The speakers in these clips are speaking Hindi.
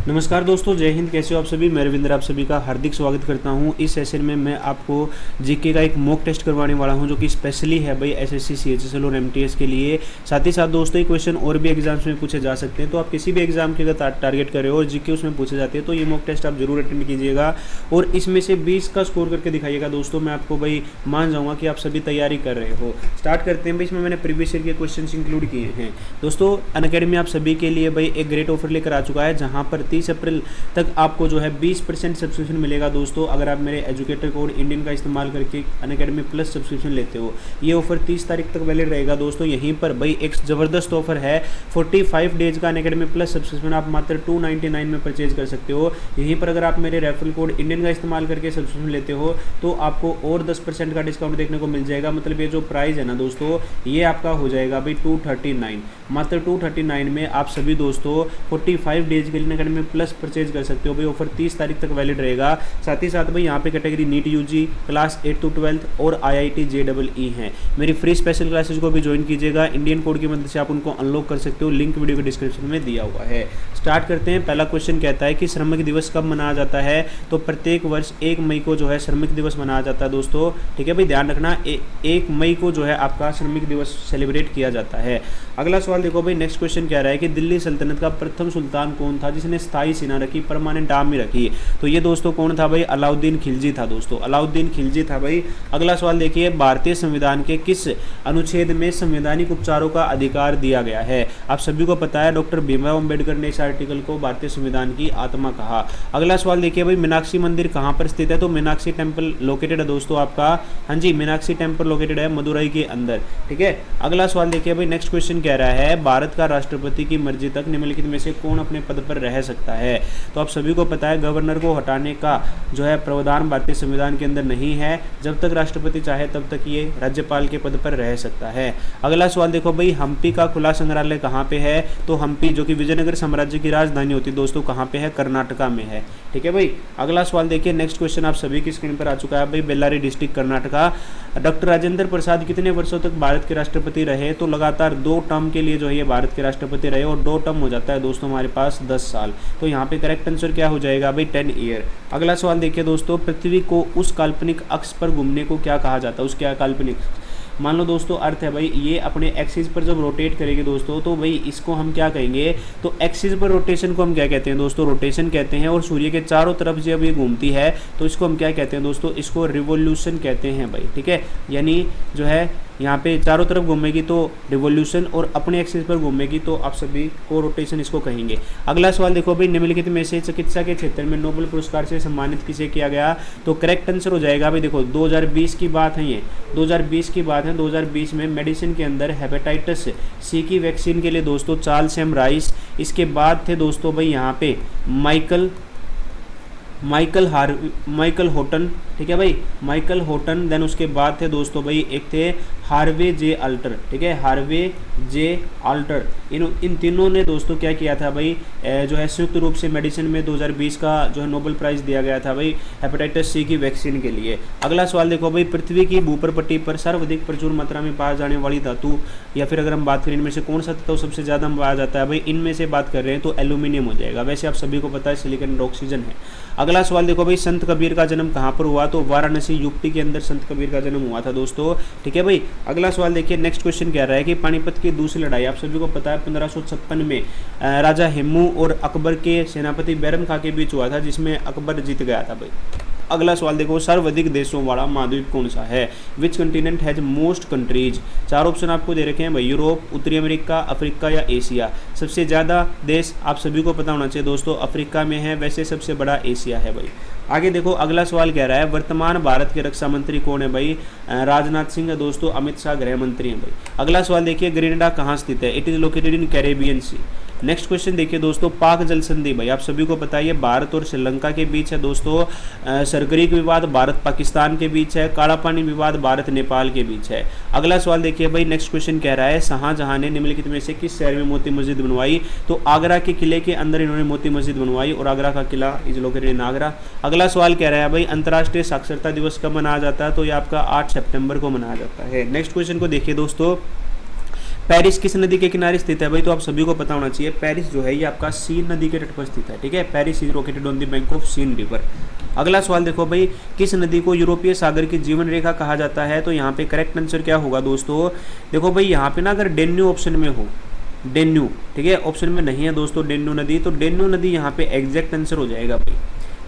नमस्कार दोस्तों, जय हिंद। कैसे हो आप सभी। मैं रविंद्र आप सभी का हार्दिक स्वागत करता हूं। इस सेशन में मैं आपको जीके का एक मॉक टेस्ट करवाने वाला हूं, जो कि स्पेशली है भाई एसएससी, सीएचएसएल और एमटीएस के लिए। साथ ही साथ दोस्तों, ये क्वेश्चन और भी एग्जाम्स में पूछे जा सकते हैं, तो आप किसी भी एग्जाम के अगर टारगेट कर रहे हो और जीके उसमें पूछे जाते हैं तो ये मॉक टेस्ट आप जरूर अटेंड कीजिएगा और इसमें से 20 का स्कोर करके दिखाइएगा। दोस्तों मैं आपको भाई मान जाऊँगा कि आप सभी तैयारी कर रहे हो। स्टार्ट करते हैं भाई। इसमें मैंने प्रीवियस ईयर के क्वेश्चन इंक्लूड किए हैं। दोस्तों अनअकैडमी आप सभी के लिए भाई एक ग्रेट ऑफर लेकर आ चुका है, जहाँ पर 30 अप्रैल तक आपको जो है 20% सब्सक्रिप्शन मिलेगा। दोस्तों अगर आप मेरे एजुकेटर कोड इंडियन का इस्तेमाल करके अनअकैडमी प्लस सब्सक्रिप्शन लेते हो, ये ऑफर 30 तारीख तक वैलिड रहेगा। दोस्तों यहीं पर भाई एक ज़बरदस्त ऑफर है। 45 डेज का अनअकैडमी प्लस सब्सक्रिप्शन आप मात्र 299 में परचेज कर सकते हो। यहीं पर अगर आप मेरे रेफरल कोड इंडियन का इस्तेमाल करके सब्सक्रिप्शन लेते हो तो आपको और 10% का डिस्काउंट देखने को मिल जाएगा। मतलब ये जो प्राइस है ना दोस्तों, ये आपका हो जाएगा भाई 239, मात्र 239 में आप सभी दोस्तों 45 डेज के लिए अनअकैडमी प्लस परचेज कर सकते हो। भाई ऑफर 30 तारीख तक वैलिड रहेगा। साथ ही साथ भाई यहाँ पे category NEET UG, class 8 to 12 और आईआईटी जेईई हैं। मेरी फ्री स्पेशल क्लासेज को भी ज्वाइन कीजिएगा। इंडियन कोड की मदद से आप उनको अनलॉक कर सकते हो। लिंक वीडियो के डिस्क्रिप्शन में दिया हुआ है। स्टार्ट करते हैं। पहला क्वेश्चन कहता है कि श्रमिक दिवस कब मनाया जाता है। तो प्रत्येक वर्ष 1 मई को जो है श्रमिक दिवस मनाया जाता है दोस्तों। ठीक है भाई, ध्यान रखना 1 मई को जो है आपका श्रमिक दिवस सेलिब्रेट किया जाता है। अगला सवाल देखो भाई, नेक्स्ट क्वेश्चन कह रहा है कि दिल्ली सल्तनत का प्रथम सुल्तान कौन था जिसने स्थायी सेना रखी, परमानेंट आर्मी रखी। तो ये दोस्तों कौन था भाई, अलाउद्दीन खिलजी था दोस्तों, अलाउद्दीन खिलजी था भाई। अगला सवाल देखिए, भारतीय संविधान के किस अनुच्छेद में संवैधानिक उपचारों का अधिकार दिया गया है। आप सभी को पता है डॉक्टर भीमराव अम्बेडकर ने इस आर्टिकल को भारतीय संविधान की आत्मा कहा। अगला सवाल देखिए भाई, मीनाक्षी मंदिर कहाँ पर स्थित है। तो मीनाक्षी टेम्पल लोकेटेड है दोस्तों आपका, हाँ जी, मीनाक्षी टेम्पल लोकेटेड है मदुरई के अंदर। ठीक है, अगला सवाल देखिए भाई, नेक्स्ट क्वेश्चन कह रहा है भारत का राष्ट्रपति की मर्जी तक निम्नलिखित में से कौन अपने पद पर रह सकता है। तो आप सभी को पता है गवर्नर को हटाने का जो है प्रावधान भारतीय संविधान के अंदर नहीं है। जब तक राष्ट्रपति चाहे तब तक ये राज्यपाल के पद पर रह सकता है। अगला सवाल देखो भाई, हम्पी का खुला संग्रहालय कहाँ पे है। तो हम्पी जो कि विजयनगर साम्राज्य की राजधानी होती है दोस्तों, कहाँ पे है, कर्नाटका में है। ठीक है भाई, अगला सवाल देखिए, नेक्स्ट क्वेश्चन आप सभी की स्क्रीन पर आ चुका है भाई, बेल्लारी डिस्ट्रिक्ट कर्नाटका। डॉक्टर राजेंद्र प्रसाद कितने वर्षों तक भारत के राष्ट्रपति रहे। तो लगातार 2 टर्म के लिए जो है ये भारत के राष्ट्रपति रहे और 2 टर्म हो जाता है दोस्तों हमारे पास 10 साल। तो यहाँ पे करेक्ट आंसर क्या हो जाएगा भाई, 10 ईयर। अगला सवाल देखिए दोस्तों, पृथ्वी को उस काल्पनिक अक्ष पर घूमने को क्या कहा जाता है। उसके काल्पनिक मान लो दोस्तों अर्थ है भाई, ये अपने एक्सिस पर जब रोटेट करेगी दोस्तों, तो भाई इसको हम क्या कहेंगे। तो एक्सिस पर रोटेशन को हम क्या कहते हैं दोस्तों, रोटेशन कहते हैं। और सूर्य के चारों तरफ जब ये घूमती है तो इसको हम क्या कहते हैं दोस्तों, इसको रिवोल्यूशन कहते हैं भाई। ठीक है, यानी जो है यहाँ पे चारों तरफ घूमेगी तो रिवोल्यूशन, और अपने एक्सिस पर घूमेगी तो आप सभी को रोटेशन इसको कहेंगे। अगला सवाल देखो भाई, निम्नलिखित में से चिकित्सा के क्षेत्र में नोबेल पुरस्कार से सम्मानित किसे किया गया। तो करेक्ट आंसर हो जाएगा भाई, देखो 2020 की बात है, ये 2020 की बात है। 2020 में मेडिसिन के अंदर हेपेटाइटिस सी की वैक्सीन के लिए दोस्तों चार्ल्स एम राइस, इसके बाद थे दोस्तों भाई यहाँ पे माइकल होटन। ठीक है भाई, माइकल होटन। देन उसके बाद थे दोस्तों भाई एक थे हार्वे जे अल्टर। ठीक है, हार्वे जे अल्टर। इन तीनों ने दोस्तों क्या किया था भाई, जो है संयुक्त रूप से मेडिसिन में 2020 का जो है नोबेल प्राइज़ दिया गया था भाई हेपेटाइटिस सी की वैक्सीन के लिए। अगला सवाल देखो भाई, पृथ्वी की भूपर पट्टी पर सर्वाधिक प्रचुर मात्रा में पाया जाने वाली धातु, या फिर अगर हम बात करें इनमें से कौन सा धातु सबसे ज़्यादा पाया जाता है भाई, इनमें से बात कर रहे हैं तो एल्यूमिनियम हो जाएगा। वैसे आप सभी को पता है सिलिकॉन और ऑक्सीजन है। अगला सवाल देखो भाई, संत कबीर का जन्म कहाँ पर हुआ। तो वाराणसी यूपी के अंदर संत कबीर का जन्म हुआ था दोस्तों। ठीक है भाई, अगला सवाल देखिए, नेक्स्ट क्वेश्चन कह रहा है कि पानीपत की दूसरी लड़ाई आप सभी को पता है 1556 में राजा हेमू और अकबर के सेनापति बैरम खां के बीच हुआ था, जिसमें अकबर जीत गया था भाई। अगला सवाल देखो, सर्वाधिक देशों वाला महाद्वीप कौन सा है। Which continent has most countries. 4 option आपको दे रखे हैं भाई, यूरोप, उत्तरी अमेरिका, अफ्रीका या एशिया। सबसे ज़्यादा देश आप सभी को पता होना चाहिए दोस्तों अफ्रीका में है, वैसे सबसे बड़ा एशिया है भाई। आगे देखो, अगला सवाल कह रहा है वर्तमान भारत के रक्षा मंत्री कौन है भाई, राजनाथ सिंह है दोस्तों, अमित शाह गृह मंत्री हैं भाई। अगला सवाल देखिए, ग्रेनेडा कहाँ स्थित है। It is located in Caribbean sea. Next question देखिए दोस्तों, पाक जल संधि भाई आप सभी को पता है भारत और श्रीलंका के बीच है दोस्तों। सरगरीक विवाद भारत पाकिस्तान के बीच है। काला पानी विवाद भारत नेपाल के बीच है। अगला सवाल देखिए भाई, नेक्स्ट क्वेश्चन कह रहा है शाहजहां ने निम्नलिखित में से किस शहर में मोती मस्जिद बनवाई। तो आगरा के किले के अंदर इन्होंने मोती मस्जिद बनवाई और आगरा का किला इज लोकेटेड इन आगरा। अगला सवाल कह रहा है भाई, अंतर्राष्ट्रीय साक्षरता दिवस कब मनाया जाता है। तो ये आपका 8 सितंबर को मनाया जाता है। नेक्स्ट क्वेश्चन को देखिए दोस्तों, पेरिस किस नदी के किनारे स्थित है भाई, तो आप सभी को पता होना चाहिए पेरिस जो है ये आपका सीन नदी के तट पर स्थित है, ठीक है। Paris is located on the bank of Seine river. अगला सवाल देखो भाई, किस नदी को यूरोपीय सागर की जीवन रेखा कहा जाता है, तो यहाँ पे करेक्ट आंसर क्या होगा दोस्तों, देखो भाई यहाँ पे ना अगर डेन्यू ऑप्शन में हो, डेन्यू, ठीक है, ऑप्शन में नहीं है दोस्तों डेन्यू नदी, तो डेन्यू नदी यहाँ पे एग्जैक्ट आंसर हो जाएगा भाई,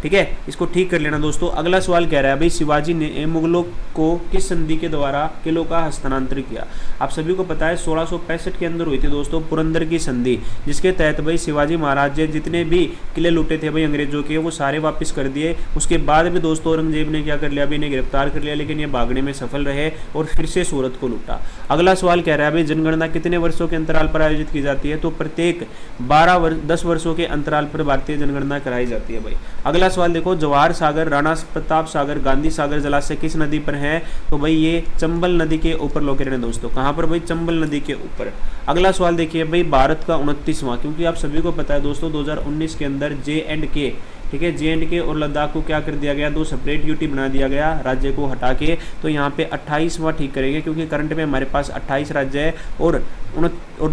ठीक है, इसको ठीक कर लेना दोस्तों। अगला सवाल कह रहा है भाई, शिवाजी ने मुगलों को किस संधि के द्वारा किलों का हस्तांतरण किया। आप सभी को पता है 1665 के अंदर हुई थी दोस्तों पुरंदर की संधि, जिसके तहत भाई शिवाजी महाराज ने जितने भी किले लूटे थे भाई अंग्रेजों के, वो सारे वापस कर दिए। उसके बाद भी दोस्तों औरंगजेब ने क्या कर लिया, अभी इन्हें गिरफ्तार कर लिया, लेकिन ये भागने में सफल रहे और फिर से सूरत को लूटा। अगला सवाल कह रहा है भाई, जनगणना कितने वर्षों के अंतराल पर आयोजित की जाती है, तो प्रत्येक 10 वर्षों के अंतराल पर भारतीय जनगणना कराई जाती है भाई। अगला सवाल देखो, जवाहर सागर, राणा प्रताप सागर, गांधी सागर जलाशय किस नदी पर है, तो भाई ये चंबल नदी के ऊपर लोकेटेड है दोस्तों। कहां पर भाई, चंबल नदी के ऊपर। अगला सवाल देखिए भाई, भारत का 29वां, क्योंकि आप सभी को पता है दोस्तों 2019 के अंदर J&K, ठीक है, J&K और लद्दाख को क्या कर दिया गया, 2 सेपरेट यूटी बना दिया गया राज्य को हटा के, तो यहाँ पे 28वां ठीक करेंगे, क्योंकि करंट में हमारे पास 28 राज्य है और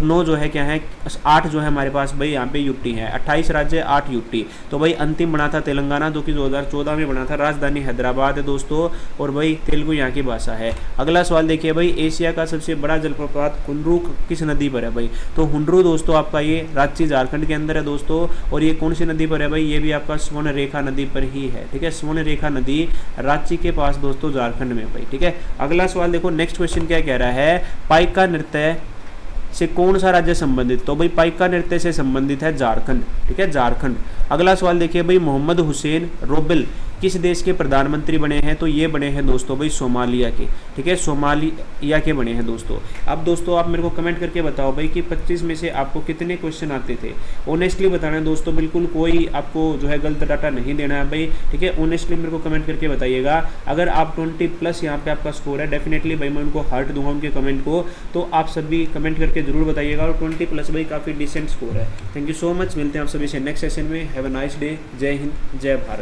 9 जो है क्या है, 8 जो है हमारे पास भाई यहाँ पे यूटी है, 28 राज्य 8 यूटी। तो भाई अंतिम बना था तेलंगाना, जो कि 2014 में बना था, राजधानी हैदराबाद है दोस्तों, और भाई तेलुगु यहाँ की भाषा है। अगला सवाल देखिए भाई, एशिया का सबसे बड़ा जलप्रपात हुंड्रू किस नदी पर है भाई, तो हुंड्रू दोस्तों आपका ये रांची झारखंड के अंदर है दोस्तों, और ये कौन सी नदी पर है भाई, ये भी आपका स्वर्ण रेखा नदी पर ही है, ठीक है, स्वर्ण रेखा नदी रांची के पास दोस्तों झारखंड में भाई, ठीक है। अगला सवाल देखो, नेक्स्ट क्वेश्चन क्या कह रहा है, पाइका नृत्य से कौन सा राज्य संबंधित, तो भाई पाइका नृत्य से संबंधित है झारखंड, ठीक है, झारखंड। अगला सवाल देखिए भाई, मोहम्मद हुसैन रोबेल किस देश के प्रधानमंत्री बने हैं, तो ये बने हैं दोस्तों भाई सोमालिया के, ठीक है, सोमालिया के बने हैं दोस्तों। अब दोस्तों आप मेरे को कमेंट करके बताओ भाई कि 25 में से आपको कितने क्वेश्चन आते थे, ऑनेस्टली बताना है दोस्तों, बिल्कुल कोई आपको जो है गलत डाटा नहीं देना है भाई, ठीक है, ऑनेस्टली मेरे को कमेंट करके बताइएगा। अगर आप 20+ यहाँ पे आपका स्कोर है, डेफिनेटली भाई मैं उनको हार्ट दूंगा उनके कमेंट को, तो आप सभी कमेंट करके जरूर बताइएगा, और 20+ भाई काफ़ी डिसेंट स्कोर है। थैंक यू सो मच, मिलते हैं आप सभी से नेक्स्ट सेशन में। हैव अ नाइस डे, जय हिंद, जय भारत।